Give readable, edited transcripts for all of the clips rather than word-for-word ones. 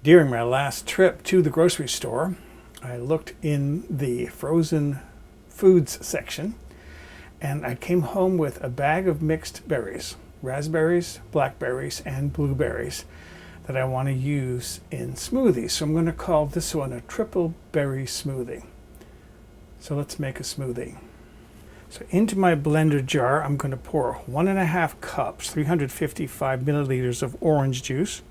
During my last trip to the grocery store, I looked in the frozen foods section and I came home with a bag of mixed berries, raspberries, blackberries, and blueberries that I want to use in smoothies. So I'm going to call this one a triple berry smoothie. So let's make a smoothie. So into my blender jar, I'm going to pour 1.5 cups, 355 milliliters of orange juice.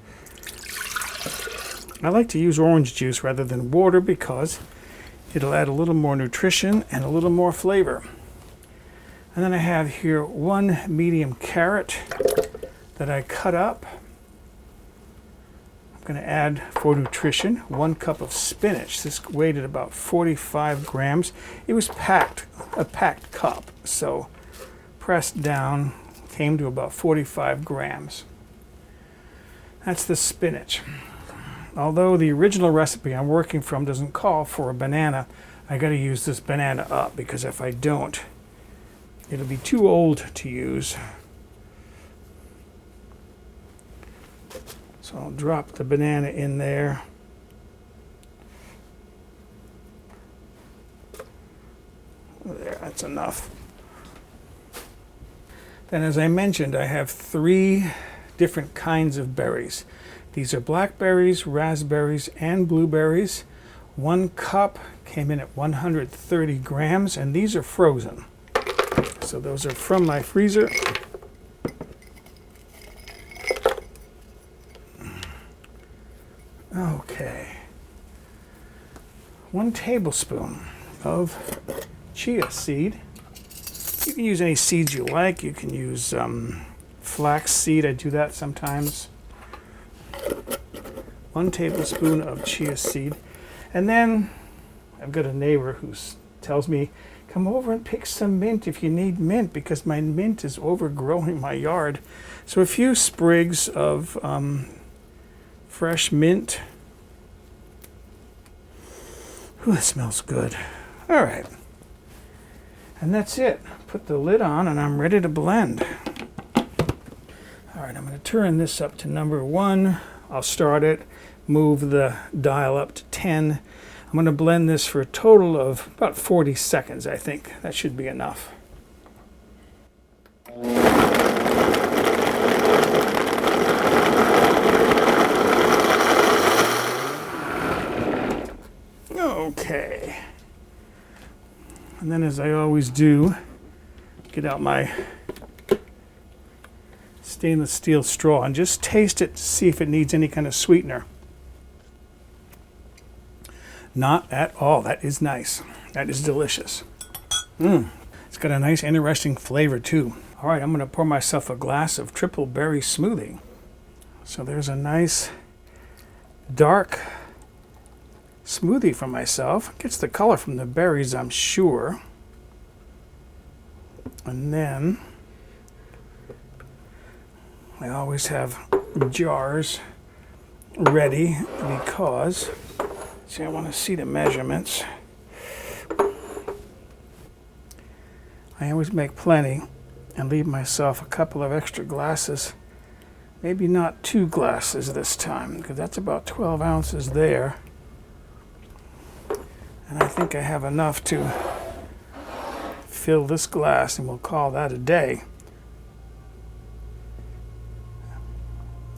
I like to use orange juice rather than water because it'll add a little more nutrition and a little more flavor. And then I have here 1 medium carrot that I cut up. I'm going to add, for nutrition, 1 cup of spinach. This weighed at about 45 grams. It was packed, a packed cup, so pressed down, came to about 45 grams. That's the spinach. Although the original recipe I'm working from doesn't call for a banana, I got to use this banana up because if I don't, it'll be too old to use. So I'll drop the banana in there. There, that's enough. Then, as I mentioned, I have 3 different kinds of berries. These are blackberries, raspberries, and blueberries. 1 cup came in at 130 grams, and these are frozen. So those are from my freezer. Okay. 1 tablespoon of chia seed. You can use any seeds you like. You can use flax seed. I do that sometimes. 1 tablespoon of chia seed. And then I've got a neighbor who tells me, come over and pick some mint if you need mint, because my mint is overgrowing my yard. So a few sprigs of fresh mint. Ooh, that smells good. All right. And that's it. Put the lid on and I'm ready to blend. All right, I'm going to turn this up to number 1. I'll start it, move the dial up to 10. I'm going to blend this for a total of about 40 seconds, I think. That should be enough. Okay. And then, as I always do, get out my stainless steel straw and just taste it to see if it needs any kind of sweetener. Not at all. That is nice. That is delicious. It's got a nice, interesting flavor too. All right, I'm going to pour myself a glass of triple berry smoothie. So there's a nice dark smoothie for myself. Gets the color from the berries, I'm sure. And then I always have jars ready because, see, I want to see the measurements. I always make plenty and leave myself a couple of extra glasses. Maybe not 2 glasses this time, because that's about 12 ounces there. And I think I have enough to fill this glass, and we'll call that a day.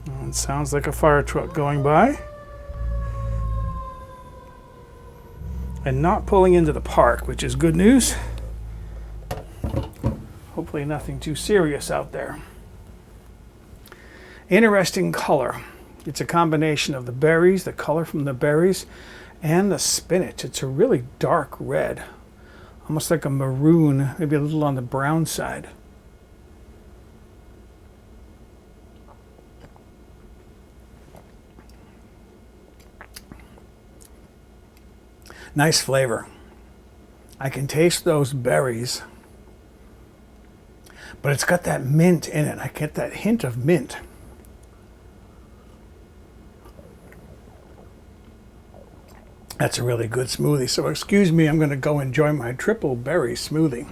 And it sounds like a fire truck going by. And not pulling into the park, which is good news. Hopefully nothing too serious out there. Interesting color. It's a combination of the berries, the color from the berries, and the spinach. It's a really dark red, almost like a maroon, maybe a little on the brown side. Nice flavor. I can taste those berries, but it's got that mint in it. I get that hint of mint. That's a really good smoothie. So excuse me, I'm going to go enjoy my triple berry smoothie.